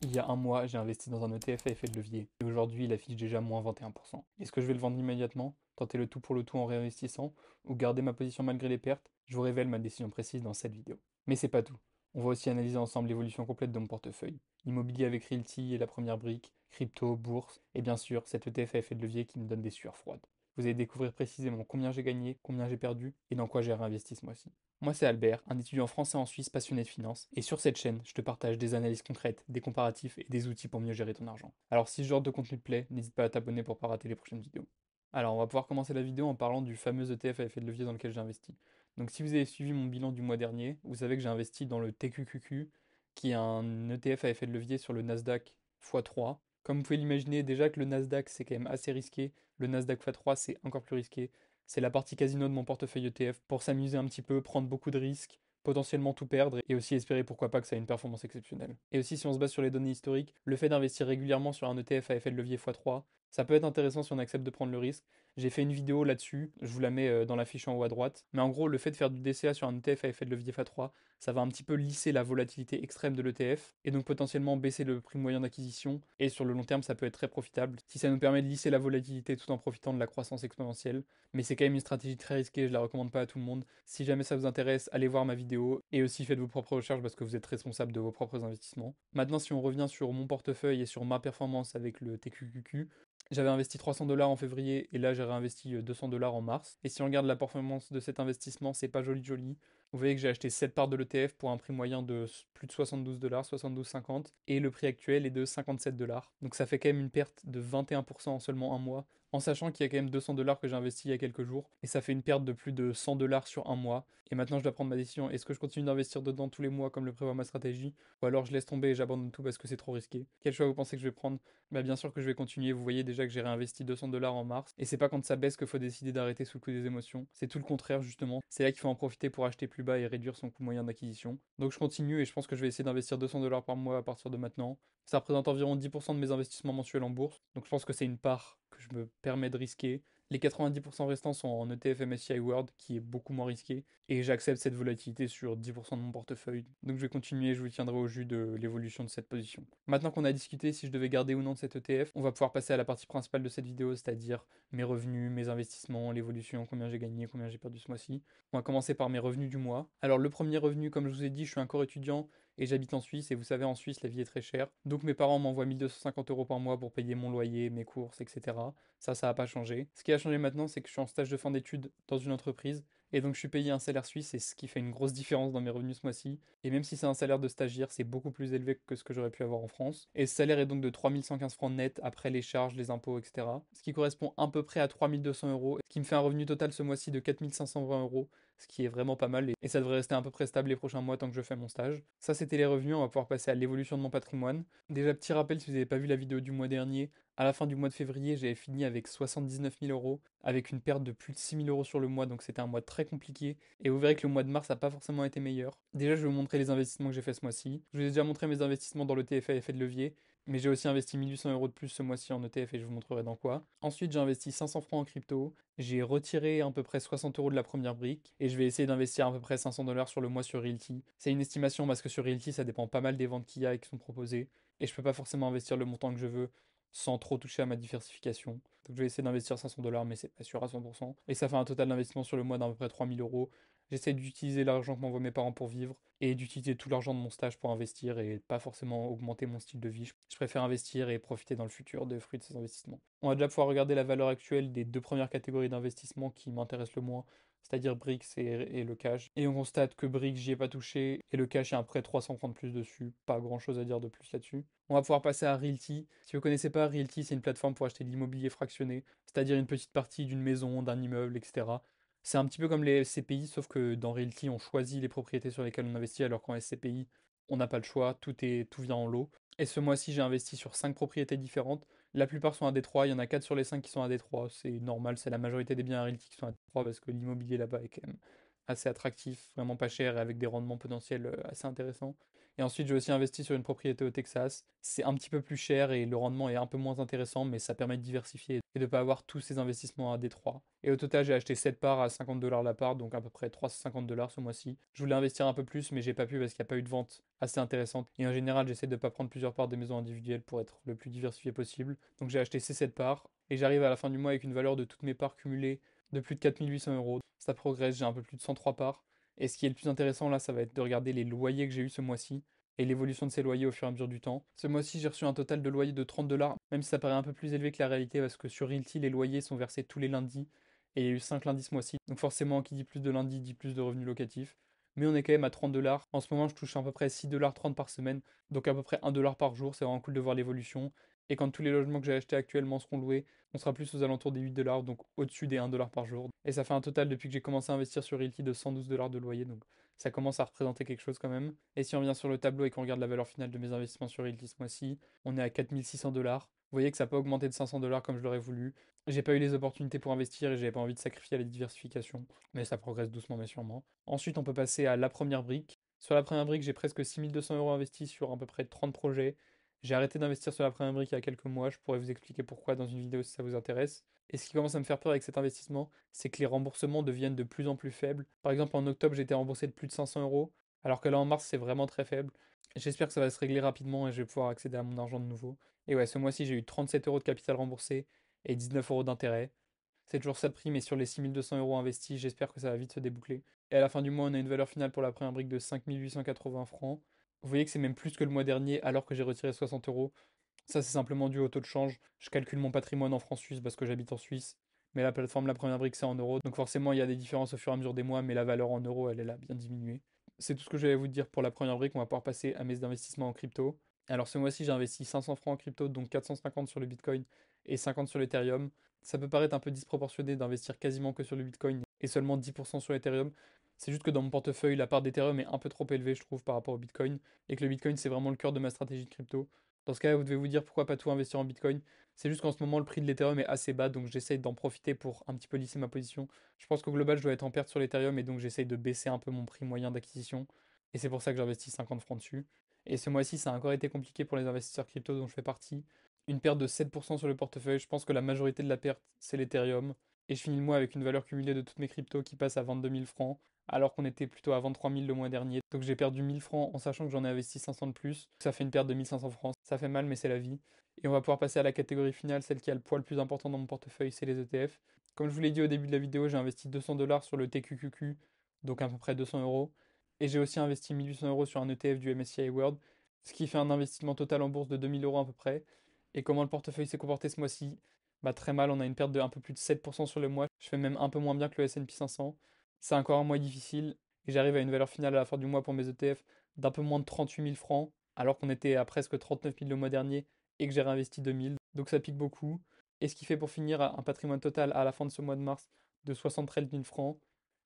Il y a un mois, j'ai investi dans un ETF à effet de levier, et aujourd'hui, il affiche déjà moins 21%. Est-ce que je vais le vendre immédiatement, tenter le tout pour le tout en réinvestissant, ou garder ma position malgré les pertes? Je vous révèle ma décision précise dans cette vidéo. Mais c'est pas tout. On va aussi analyser ensemble l'évolution complète de mon portefeuille. Immobilier avec Realty et la première brique, crypto, bourse, et bien sûr, cet ETF à effet de levier qui me donne des sueurs froides. Vous allez découvrir précisément combien j'ai gagné, combien j'ai perdu, et dans quoi j'ai réinvesti ce mois-ci. Moi, c'est Albert, un étudiant français en Suisse passionné de finance, et sur cette chaîne, je te partage des analyses concrètes, des comparatifs et des outils pour mieux gérer ton argent. Alors, si ce genre de contenu te plaît, n'hésite pas à t'abonner pour pas rater les prochaines vidéos. Alors, on va pouvoir commencer la vidéo en parlant du fameux ETF à effet de levier dans lequel j'ai investi. Donc, si vous avez suivi mon bilan du mois dernier, vous savez que j'ai investi dans le TQQQ, qui est un ETF à effet de levier sur le Nasdaq x3. Comme vous pouvez l'imaginer, déjà que le Nasdaq c'est quand même assez risqué, le Nasdaq x3 c'est encore plus risqué. C'est la partie casino de mon portefeuille ETF pour s'amuser un petit peu, prendre beaucoup de risques, potentiellement tout perdre et aussi espérer pourquoi pas que ça ait une performance exceptionnelle. Et aussi si on se base sur les données historiques, le fait d'investir régulièrement sur un ETF à effet de levier x3, ça peut être intéressant si on accepte de prendre le risque. J'ai fait une vidéo là-dessus, je vous la mets dans la fiche en haut à droite. Mais en gros, le fait de faire du DCA sur un ETF à effet de levier x3, ça va un petit peu lisser la volatilité extrême de l'ETF et donc potentiellement baisser le prix moyen d'acquisition. Et sur le long terme, ça peut être très profitable si ça nous permet de lisser la volatilité tout en profitant de la croissance exponentielle. Mais c'est quand même une stratégie très risquée, je la recommande pas à tout le monde. Si jamais ça vous intéresse, allez voir ma vidéo et aussi faites vos propres recherches parce que vous êtes responsable de vos propres investissements. Maintenant, si on revient sur mon portefeuille et sur ma performance avec le TQQQ, j'avais investi 300 $ en février et là j'ai réinvesti 200 $ en mars. Et si on regarde la performance de cet investissement, c'est pas joli joli. Vous voyez que j'ai acheté 7 parts de l'ETF pour un prix moyen de plus de 72 $, 72,50, et le prix actuel est de 57 $. Donc ça fait quand même une perte de 21% en seulement un mois, en sachant qu'il y a quand même 200 $ que j'ai investi il y a quelques jours, et ça fait une perte de plus de 100 $ sur un mois. Et maintenant je dois prendre ma décision, est-ce que je continue d'investir dedans tous les mois comme le prévoit ma stratégie, ou alors je laisse tomber et j'abandonne tout parce que c'est trop risqué? Quel choix vous pensez que je vais prendre? Bah bien sûr que je vais continuer, vous voyez déjà que j'ai réinvesti 200 $ en mars, et c'est pas quand ça baisse qu'il faut décider d'arrêter sous le coup des émotions, c'est tout le contraire justement, c'est là qu'il faut en profiter pour acheter plus bas et réduire son coût moyen d'acquisition. Donc je continue et je pense que je vais essayer d'investir 200 $ par mois à partir de maintenant. Ça représente environ 10% de mes investissements mensuels en bourse, donc je pense que c'est une part que je me permets de risquer. Les 90% restants sont en ETF MSCI World, qui est beaucoup moins risqué, et j'accepte cette volatilité sur 10% de mon portefeuille. Donc je vais continuer, je vous tiendrai au jus de l'évolution de cette position. Maintenant qu'on a discuté si je devais garder ou non de cet ETF, on va pouvoir passer à la partie principale de cette vidéo, c'est-à-dire mes revenus, mes investissements, l'évolution, combien j'ai gagné, combien j'ai perdu ce mois-ci. On va commencer par mes revenus du mois. Alors le premier revenu, comme je vous ai dit, je suis encore étudiant et j'habite en Suisse, et vous savez, en Suisse, la vie est très chère. Donc mes parents m'envoient 1 250 € par mois pour payer mon loyer, mes courses, etc. Ça n'a pas changé. Ce qui a changé maintenant, c'est que je suis en stage de fin d'études dans une entreprise, et donc je suis payé un salaire suisse, et ce qui fait une grosse différence dans mes revenus ce mois-ci. Et même si c'est un salaire de stagiaire, c'est beaucoup plus élevé que ce que j'aurais pu avoir en France. Et ce salaire est donc de 3115 francs net après les charges, les impôts, etc. Ce qui correspond à peu près à 3200 €, ce qui me fait un revenu total ce mois-ci de 4520 €, ce qui est vraiment pas mal, et ça devrait rester à peu près stable les prochains mois tant que je fais mon stage. Ça, c'était les revenus, on va pouvoir passer à l'évolution de mon patrimoine. Déjà, petit rappel, si vous n'avez pas vu la vidéo du mois dernier, à la fin du mois de février, j'avais fini avec 79 000 €, avec une perte de plus de 6 000 € sur le mois, donc c'était un mois très compliqué. Et vous verrez que le mois de mars n'a pas forcément été meilleur. Déjà, je vais vous montrer les investissements que j'ai fait ce mois-ci. Je vous ai déjà montré mes investissements dans le TF à effet de levier, mais j'ai aussi investi 1800 € de plus ce mois-ci en ETF, et je vous montrerai dans quoi. Ensuite, j'ai investi 500 francs en crypto, j'ai retiré à peu près 60 € de la première brique, et je vais essayer d'investir à peu près 500 $ sur le mois sur Realty. C'est une estimation parce que sur Realty, ça dépend pas mal des ventes qu'il y a et qui sont proposées, et je peux pas forcément investir le montant que je veux sans trop toucher à ma diversification. Donc je vais essayer d'investir 500 $, mais c'est pas sûr à 100%. Et ça fait un total d'investissement sur le mois d'à peu près 3 000 €. J'essaie d'utiliser l'argent que m'envoient mes parents pour vivre et d'utiliser tout l'argent de mon stage pour investir et pas forcément augmenter mon style de vie. Je préfère investir et profiter dans le futur des fruits de ces investissements. On va déjà pouvoir regarder la valeur actuelle des deux premières catégories d'investissement qui m'intéressent le moins, c'est-à-dire Brix et le cash. Et on constate que Brix, j'y ai pas touché, et le cash, il y a à peu près 300 francs de plus dessus. Pas grand chose à dire de plus là-dessus. On va pouvoir passer à Realty. Si vous connaissez pas, Realty, c'est une plateforme pour acheter de l'immobilier fractionné, c'est-à-dire une petite partie d'une maison, d'un immeuble, etc. C'est un petit peu comme les SCPI, sauf que dans Realty, on choisit les propriétés sur lesquelles on investit, alors qu'en SCPI, on n'a pas le choix, tout vient en lot. Et ce mois-ci, j'ai investi sur 5 propriétés différentes. La plupart sont à Détroit, il y en a 4 sur les 5 qui sont à Détroit. C'est normal, c'est la majorité des biens à Realty qui sont à Détroit parce que l'immobilier là-bas est quand même assez attractif, vraiment pas cher et avec des rendements potentiels assez intéressants. Et ensuite, j'ai aussi investi sur une propriété au Texas. C'est un petit peu plus cher et le rendement est un peu moins intéressant, mais ça permet de diversifier et de ne pas avoir tous ces investissements à Détroit. Et au total, j'ai acheté 7 parts à 50 dollars la part, donc à peu près 350 dollars ce mois-ci. Je voulais investir un peu plus, mais j'ai pas pu parce qu'il n'y a pas eu de vente assez intéressante. Et en général, j'essaie de ne pas prendre plusieurs parts des maisons individuelles pour être le plus diversifié possible. Donc j'ai acheté ces 7 parts et j'arrive à la fin du mois avec une valeur de toutes mes parts cumulées de plus de 4800 euros. Ça progresse, j'ai un peu plus de 103 parts. Et ce qui est le plus intéressant là, ça va être de regarder les loyers que j'ai eu ce mois-ci et l'évolution de ces loyers au fur et à mesure du temps. Ce mois-ci, j'ai reçu un total de loyer de 30 dollars, même si ça paraît un peu plus élevé que la réalité parce que sur Realty, les loyers sont versés tous les lundis et il y a eu 5 lundis ce mois-ci. Donc forcément, qui dit plus de lundis dit plus de revenus locatifs. Mais on est quand même à 30 dollars. En ce moment, je touche à peu près 6,30 $ par semaine, donc à peu près 1 dollar par jour. C'est vraiment cool de voir l'évolution. Et quand tous les logements que j'ai achetés actuellement seront loués, on sera plus aux alentours des 8 dollars, donc au-dessus des 1 dollar par jour. Et ça fait un total depuis que j'ai commencé à investir sur Realty de 112 dollars de loyer, donc ça commence à représenter quelque chose quand même. Et si on vient sur le tableau et qu'on regarde la valeur finale de mes investissements sur Realty ce mois-ci, on est à 4600 dollars. Vous voyez que ça n'a pas augmenté de 500 dollars comme je l'aurais voulu. J'ai pas eu les opportunités pour investir et j'avais pas envie de sacrifier la diversification, mais ça progresse doucement mais sûrement. Ensuite, on peut passer à la première brique. Sur la première brique, j'ai presque 6200 euros investis sur à peu près 30 projets. J'ai arrêté d'investir sur la première brique il y a quelques mois, je pourrais vous expliquer pourquoi dans une vidéo si ça vous intéresse. Et ce qui commence à me faire peur avec cet investissement, c'est que les remboursements deviennent de plus en plus faibles. Par exemple, en octobre, j'ai été remboursé de plus de 500 euros, alors que là en mars, c'est vraiment très faible. J'espère que ça va se régler rapidement et je vais pouvoir accéder à mon argent de nouveau. Et ouais, ce mois-ci, j'ai eu 37 euros de capital remboursé et 19 euros d'intérêt. C'est toujours ça de prix, mais sur les 6200 euros investis, j'espère que ça va vite se déboucler. Et à la fin du mois, on a une valeur finale pour la première brique de 5880 francs. Vous voyez que c'est même plus que le mois dernier, alors que j'ai retiré 60 euros. Ça, c'est simplement dû au taux de change. Je calcule mon patrimoine en francs suisses parce que j'habite en Suisse. Mais la plateforme, la première brique, c'est en euros. Donc forcément, il y a des différences au fur et à mesure des mois, mais la valeur en euros, elle est là, bien diminuée. C'est tout ce que j'allais vous dire pour la première brique. On va pouvoir passer à mes investissements en crypto. Alors ce mois-ci, j'ai investi 500 francs en crypto, donc 450 sur le Bitcoin et 50 sur l'Ethereum. Ça peut paraître un peu disproportionné d'investir quasiment que sur le Bitcoin et seulement 10% sur l'Ethereum. C'est juste que dans mon portefeuille, la part d'Ethereum est un peu trop élevée, je trouve, par rapport au Bitcoin, et que le Bitcoin, c'est vraiment le cœur de ma stratégie de crypto. Dans ce cas, vous devez vous dire pourquoi pas tout investir en Bitcoin. C'est juste qu'en ce moment, le prix de l'Ethereum est assez bas, donc j'essaye d'en profiter pour un petit peu lisser ma position. Je pense qu'au global, je dois être en perte sur l'Ethereum, et donc j'essaye de baisser un peu mon prix moyen d'acquisition. Et c'est pour ça que j'investis 50 francs dessus. Et ce mois-ci, ça a encore été compliqué pour les investisseurs crypto dont je fais partie. Une perte de 7% sur le portefeuille. Je pense que la majorité de la perte, c'est l'Ethereum. Et je finis le mois avec une valeur cumulée de toutes mes cryptos qui passe à 22 000 francs, alors qu'on était plutôt à 23 000 le mois dernier. Donc j'ai perdu 1000 francs en sachant que j'en ai investi 500 de plus. Ça fait une perte de 1500 francs. Ça fait mal, mais c'est la vie. Et on va pouvoir passer à la catégorie finale, celle qui a le poids le plus important dans mon portefeuille, c'est les ETF. Comme je vous l'ai dit au début de la vidéo, j'ai investi 200 dollars sur le TQQQ, donc à peu près 200 euros. Et j'ai aussi investi 1800 euros sur un ETF du MSCI World, ce qui fait un investissement total en bourse de 2000 euros à peu près. Et comment le portefeuille s'est comporté ce mois-ci? Bah très mal, on a une perte de un peu plus de 7% sur le mois. Je fais même un peu moins bien que le S&P 500. C'est encore un mois difficile et j'arrive à une valeur finale à la fin du mois pour mes ETF d'un peu moins de 38 000 francs, alors qu'on était à presque 39 000 le mois dernier et que j'ai réinvesti 2000. Donc ça pique beaucoup. Et ce qui fait pour finir un patrimoine total à la fin de ce mois de mars de 73 000 francs,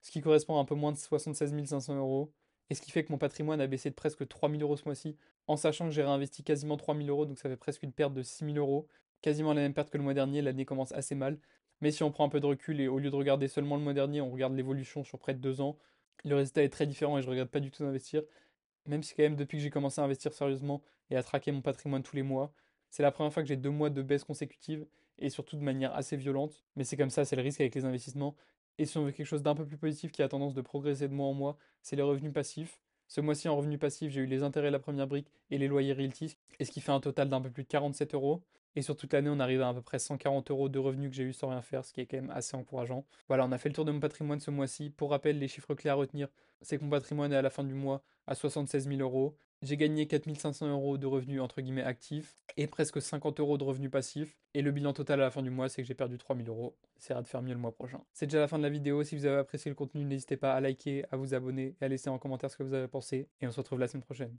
ce qui correspond à un peu moins de 76 500 euros. Et ce qui fait que mon patrimoine a baissé de presque 3 000 euros ce mois-ci, en sachant que j'ai réinvesti quasiment 3 000 euros, donc ça fait presque une perte de 6 000 euros. Quasiment la même perte que le mois dernier, l'année commence assez mal. Mais si on prend un peu de recul et au lieu de regarder seulement le mois dernier, on regarde l'évolution sur près de 2 ans, le résultat est très différent et je ne regrette pas du tout d'investir. Même si quand même depuis que j'ai commencé à investir sérieusement et à traquer mon patrimoine tous les mois, c'est la première fois que j'ai 2 mois de baisse consécutive et surtout de manière assez violente. Mais c'est comme ça, c'est le risque avec les investissements. Et si on veut quelque chose d'un peu plus positif qui a tendance de progresser de mois en mois, c'est les revenus passifs. Ce mois-ci en revenus passifs, j'ai eu les intérêts de la première brique et les loyers realty, et ce qui fait un total d'un peu plus de 47 euros. Et sur toute l'année, on arrive à peu près 140 euros de revenus que j'ai eu sans rien faire, ce qui est quand même assez encourageant. Voilà, on a fait le tour de mon patrimoine ce mois-ci. Pour rappel, les chiffres clés à retenir, c'est que mon patrimoine est à la fin du mois à 76 000 euros. J'ai gagné 4 500 euros de revenus entre guillemets actifs et presque 50 euros de revenus passifs. Et le bilan total à la fin du mois, c'est que j'ai perdu 3 000 euros. On essaiera de faire mieux le mois prochain. C'est déjà la fin de la vidéo. Si vous avez apprécié le contenu, n'hésitez pas à liker, à vous abonner et à laisser en commentaire ce que vous avez pensé. Et on se retrouve la semaine prochaine.